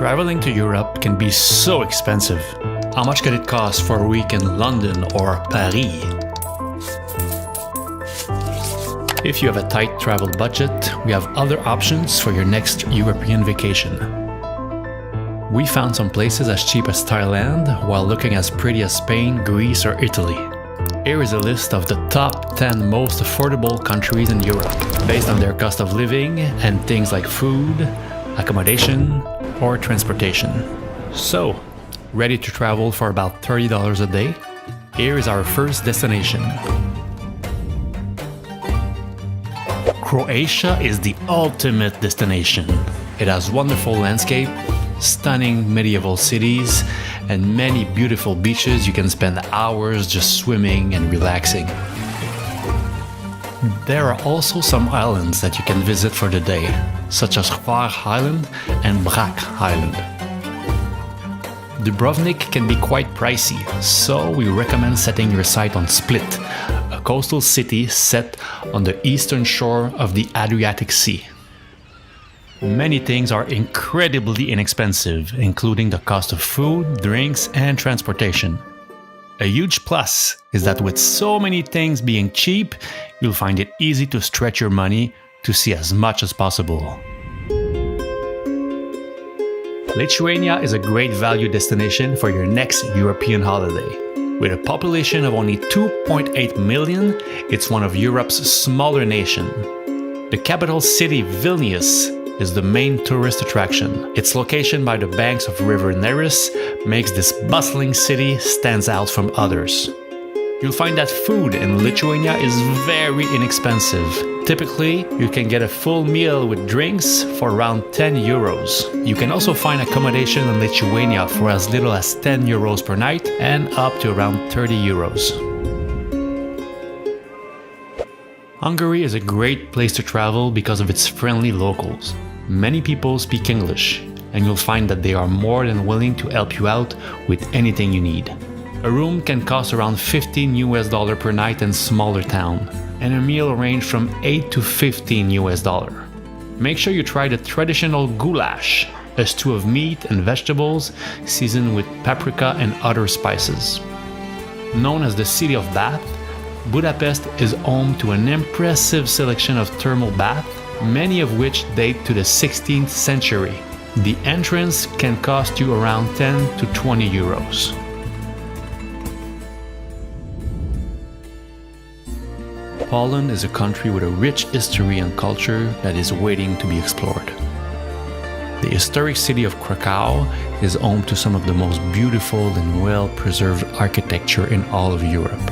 Traveling to Europe can be so expensive. How much could it cost for a week in London or Paris? If you have a tight travel budget, we have other options for your next European vacation. We found some places as cheap as Thailand while looking as pretty as Spain, Greece, or Italy. Here is a list of the top 10 most affordable countries in Europe, based on their cost of living and things like food, accommodation, or transportation. So, ready to travel for about $30 a day? Here is our first destination. Croatia is the ultimate destination. It has wonderful landscape, stunning medieval cities, and many beautiful beaches you can spend hours just swimming and relaxing. There are also some islands that you can visit for the day, such as Hvar Island and Brač Island. Dubrovnik can be quite pricey, so we recommend setting your sight on Split, a coastal city set on the eastern shore of the Adriatic Sea. Many things are incredibly inexpensive, including the cost of food, drinks, and transportation. A huge plus is that with so many things being cheap, you'll find it easy to stretch your money to see as much as possible. Lithuania is a great value destination for your next European holiday. With a population of only 2.8 million, it's one of Europe's smaller nations. The capital city, Vilnius, is the main tourist attraction. Its location by the banks of River Neris makes this bustling city stand out from others. You'll find that food in Lithuania is very inexpensive. Typically, you can get a full meal with drinks for around 10 euros. You can also find accommodation in Lithuania for as little as 10 euros per night and up to around 30 euros. Hungary is a great place to travel because of its friendly locals. Many people speak English, and you'll find that they are more than willing to help you out with anything you need. A room can cost around $15 per night in smaller town, and a meal range from $8 to $15. Make sure you try the traditional goulash, a stew of meat and vegetables seasoned with paprika and other spices. Known as the City of Bath, Budapest is home to an impressive selection of thermal baths, many of which date to the 16th century. The entrance can cost you around 10 to 20 euros. Poland is a country with a rich history and culture that is waiting to be explored. The historic city of Krakow is home to some of the most beautiful and well-preserved architecture in all of Europe.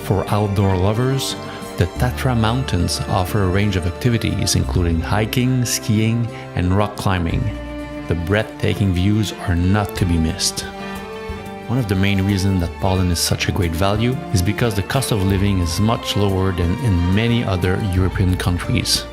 For outdoor lovers, the Tatra Mountains offer a range of activities including hiking, skiing, and rock climbing. The breathtaking views are not to be missed. One of the main reasons that Poland is such a great value is because the cost of living is much lower than in many other European countries.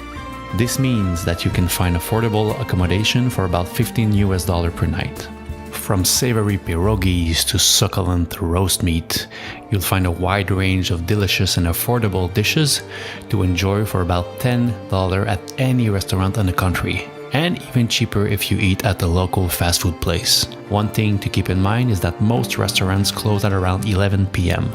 This means that you can find affordable accommodation for about $15 per night. From savory pierogies to succulent roast meat, you'll find a wide range of delicious and affordable dishes to enjoy for about $10 at any restaurant in the country, and even cheaper if you eat at the local fast food place. One thing to keep in mind is that most restaurants close at around 11 p.m.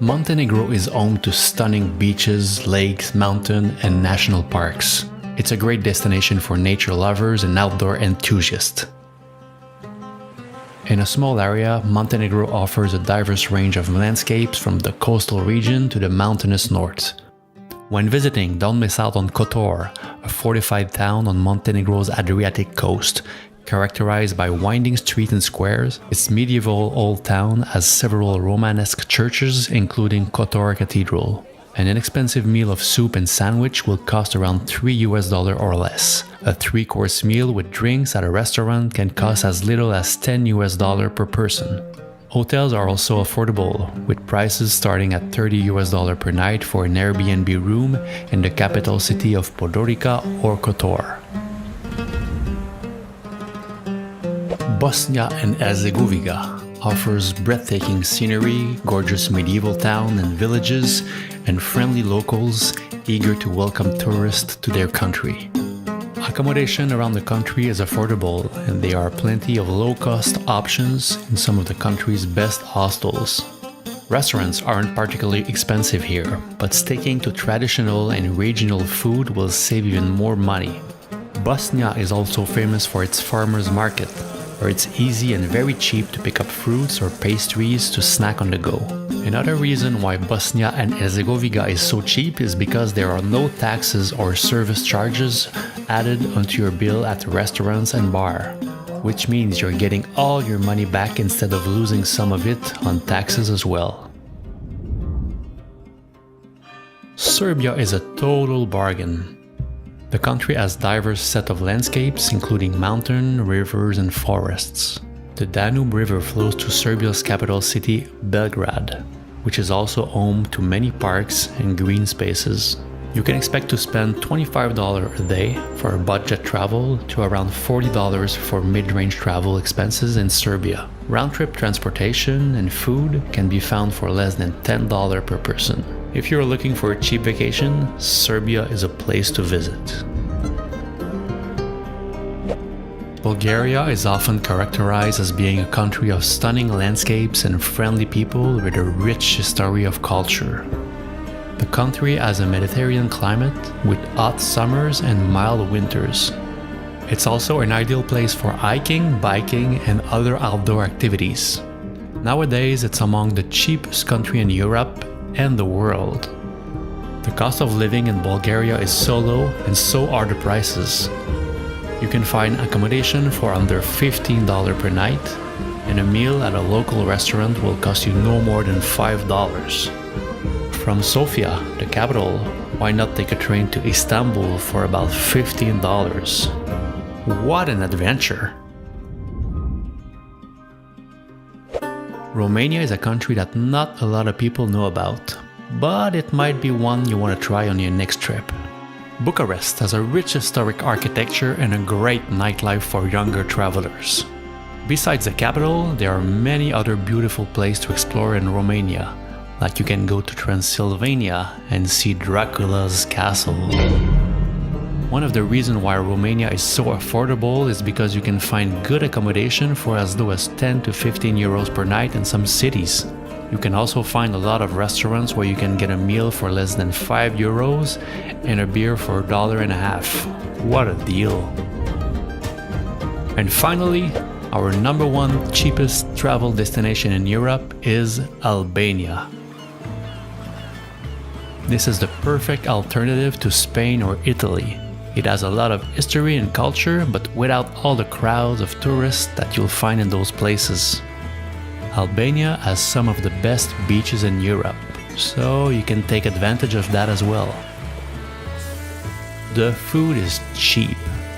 Montenegro is home to stunning beaches, lakes, mountains, and national parks. It's a great destination for nature lovers and outdoor enthusiasts. In a small area, Montenegro offers a diverse range of landscapes from the coastal region to the mountainous north. When visiting, don't miss out on Kotor, a fortified town on Montenegro's Adriatic coast. Characterized by winding streets and squares, its medieval old town has several Romanesque churches, including Kotor Cathedral. An inexpensive meal of soup and sandwich will cost around $3 or less. A 3-course meal with drinks at a restaurant can cost as little as $10 per person. Hotels are also affordable, with prices starting at $30 per night for an Airbnb room in the capital city of Podgorica or Kotor. Bosnia and Herzegovina offers breathtaking scenery, gorgeous medieval towns and villages, and friendly locals eager to welcome tourists to their country. Accommodation around the country is affordable, and there are plenty of low-cost options in some of the country's best hostels. Restaurants aren't particularly expensive here, but sticking to traditional and regional food will save even more money. Bosnia is also famous for its farmers market, where it's easy and very cheap to pick up fruits or pastries to snack on the go. Another reason why Bosnia and Herzegovina is so cheap is because there are no taxes or service charges added onto your bill at restaurants and bar, which means you're getting all your money back instead of losing some of it on taxes as well. Serbia is a total bargain. The country has a diverse set of landscapes, including mountain, rivers, and forests. The Danube River flows to Serbia's capital city, Belgrade, which is also home to many parks and green spaces. You can expect to spend $25 a day for budget travel to around $40 for mid-range travel expenses in Serbia. Round-trip transportation and food can be found for less than $10 per person. If you're looking for a cheap vacation, Serbia is a place to visit. Bulgaria is often characterized as being a country of stunning landscapes and friendly people with a rich history of culture. The country has a Mediterranean climate with hot summers and mild winters. It's also an ideal place for hiking, biking, and other outdoor activities. Nowadays, it's among the cheapest countries in Europe and the world. The cost of living in Bulgaria is so low, and so are the prices. You can find accommodation for under $15 per night, and a meal at a local restaurant will cost you no more than $5. From Sofia, the capital, why not take a train to Istanbul for about $15? What an adventure! Romania is a country that not a lot of people know about, but it might be one you want to try on your next trip. Bucharest has a rich historic architecture and a great nightlife for younger travelers. Besides the capital, there are many other beautiful places to explore in Romania, like you can go to Transylvania and see Dracula's castle. One of the reasons why Romania is so affordable is because you can find good accommodation for as low as 10 to 15 euros per night in some cities. You can also find a lot of restaurants where you can get a meal for less than 5 euros and a beer for $1.50. What a deal! And finally, our number one cheapest travel destination in Europe is Albania. This is the perfect alternative to Spain or Italy. It has a lot of history and culture, but without all the crowds of tourists that you'll find in those places. Albania has some of the best beaches in Europe, so you can take advantage of that as well. The food is cheap.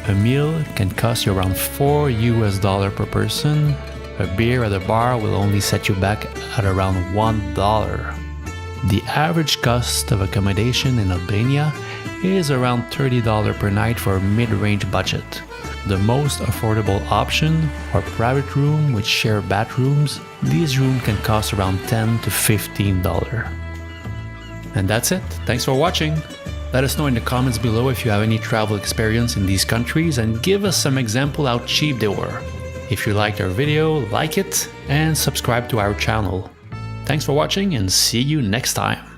A meal can cost you around $4 per person. A beer at a bar will only set you back at around $1. The average cost of accommodation in Albania is around $30 per night for a mid-range budget. The most affordable option are private rooms with shared bathrooms. These rooms can cost around $10 to $15. And that's it. Thanks for watching. Let us know in the comments below if you have any travel experience in these countries and give us some example how cheap they were. If you liked our video, like it and subscribe to our channel. Thanks for watching and see you next time.